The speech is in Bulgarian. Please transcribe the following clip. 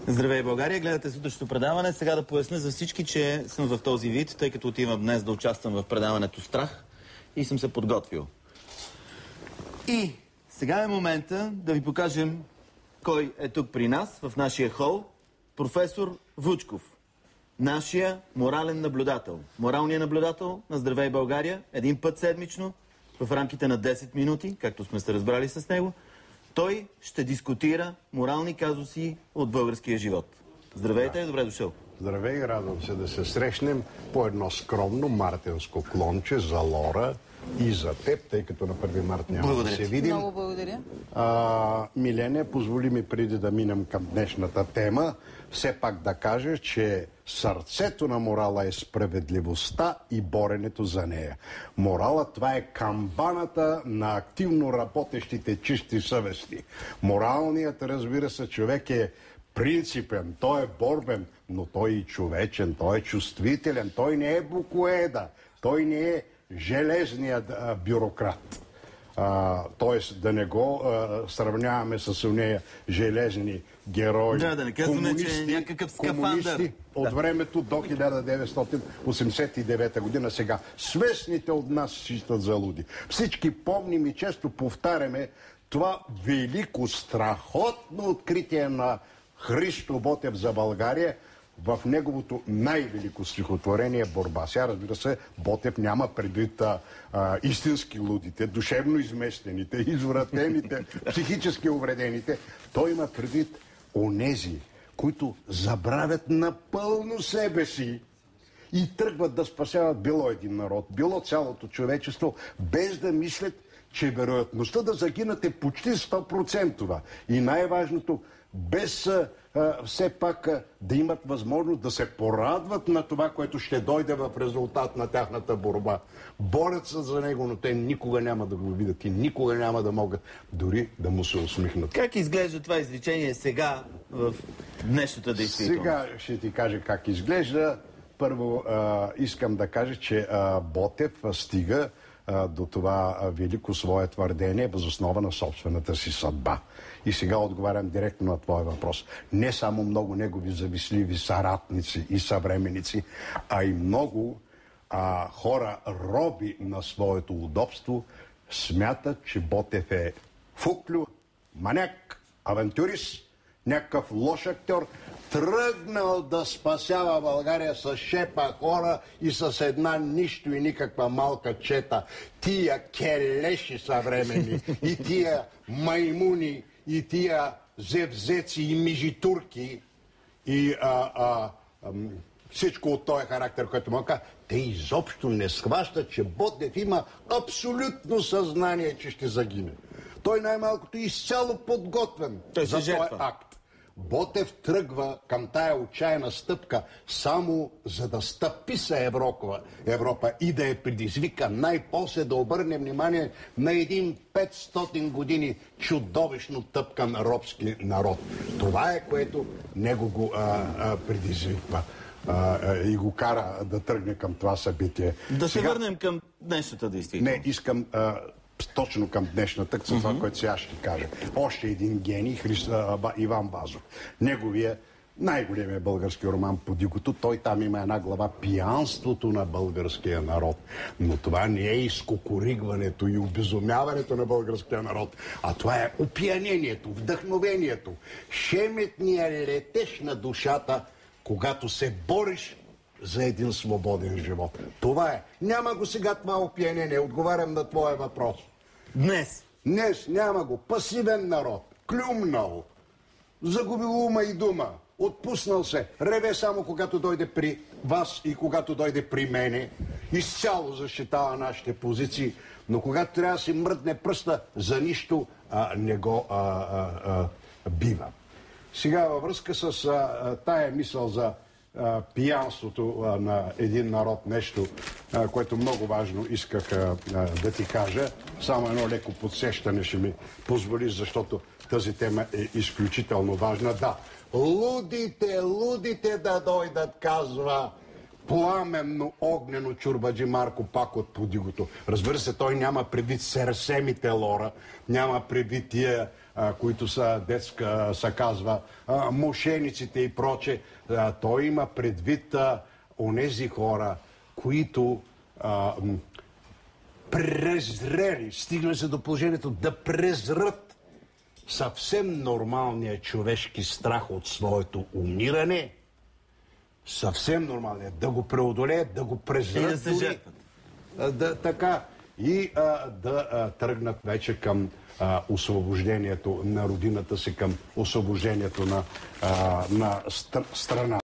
Здравей, България! Гледате сутрешното предаване. Сега да поясня за всички, че съм в този вид, тъй като отивам днес да участвам в предаването Страх и съм се подготвил. И сега е момента да ви покажем кой е тук при нас, в нашия хол. Професор Вучков. Нашия морален наблюдател. Моралният наблюдател на Здравей, България. Един път седмично, в рамките на 10 минути, както сме се разбрали с него. Той ще дискутира морални казуси от българския живот. Здравейте и добре дошъл. Здравей, радвам се да се срещнем по едно скромно мартенско клонче за Лора и за теб, тъй като на 1 март няма да се видим. Много благодаря. Милене, позволи ми преди да минем към днешната тема, все пак да кажа, че сърцето на морала е справедливостта и боренето за нея. Моралът, това е камбаната на активно работещите чисти съвести. Моралният, разбира се, човек е принципен, той е борбен, но той е и човечен, той е чувствителен, той не е букоеда, той не е железният бюрократ. Тоест да не го сравняваме с нея железни герои, да не казваме, че е някакъв скафандър от времето до 1989 година. Сега свестните от нас считат за луди. Всички помним и често повтаряме това велико, страхотно откритие на Христо Ботев за България в неговото най-велико стихотворение "Борба". Сега, разбира се, Ботев няма предвид истински лудите, душевно изместените, извратените, психически увредените. Той има предвид онези, които забравят напълно себе си и тръгват да спасяват било един народ, било цялото човечество, без да мислят, че вероятността да загинат е почти 100%. И най-важното, без все пак да имат възможност да се порадват на това, което ще дойде в резултат на тяхната борба. Борят се за него, но те никога няма да го видят и никога няма да могат дори да му се усмихнат. Как изглежда това изречение сега в днешната действителност? Сега ще ти кажа как изглежда. Първо искам да кажа, че Ботев стига до това велико свое твърдение въз основа на собствената си съдба. И сега отговарям директно на твоя въпрос. Не само много негови завистливи съратници и съвременици, а и много хора, роби на своето удобство, смятат, че Ботев е фуклю, маняк, авантюрист, някакъв лош актьор, тръгнал да спасява България с шепа хора и с една нищо и никаква малка чета. Тия келеши съвремени и тия маймуни и тия зевзеци и мижитурки и всичко от този характер, който му казва, те изобщо не схващат, че Ботев има абсолютно съзнание, че ще загине. Той най-малкото е изцяло подготвен за този акт. Ботев тръгва към тая отчаяна стъпка само за да стъпи се Европа и да я предизвика най-после да обърне внимание на един 500 години чудовищно тъпкан робски народ. Това е, което него го предизвиква и го кара да тръгне към това събитие. Да се върнем към днешната действителност. Не, искам точно към днешната, за това, което сега ще кажа. Още един гений, Иван Вазов. Неговия най-големия български роман "Подигото", той там има една глава "Пиянството на българския народ". Но това не е изкукуригването и обезумяването на българския народ, а това е опиянението, вдъхновението, шеметния летеж на душата, когато се бориш за един свободен живот. Това е. Няма го сега това опиянение. Отговарям на твоя въпрос. Днес Няма го. Пасивен народ. Клюмнал. Загубил ума и дума. Отпуснал се. Реве само когато дойде при вас и когато дойде при мене. Изцяло защитава нашите позиции. Но когато трябва да си мръдне пръста, за нищо не го бива. Сега във връзка с тая мисъл за пиянството на един народ, нещо, което много важно исках да ти кажа. Само едно леко подсещане ще ми позволи, защото тази тема е изключително важна. Да, лудите да дойдат, казва пламенно огнено чурбаджи Марко пак от Подигото. Разбира се, той няма предвид серсемите, Лора, няма предвид тия които са детска, се казва, мошениците и проче. Той има предвид онези хора, които презрели, стигна се до положението да презрат съвсем нормалния човешки страх от своето умиране, съвсем нормалният, да го преодолеят, да го презрат. И да се жертват. Така, и да тръгнат вече към освобождението на родината си, към освобождението на страна.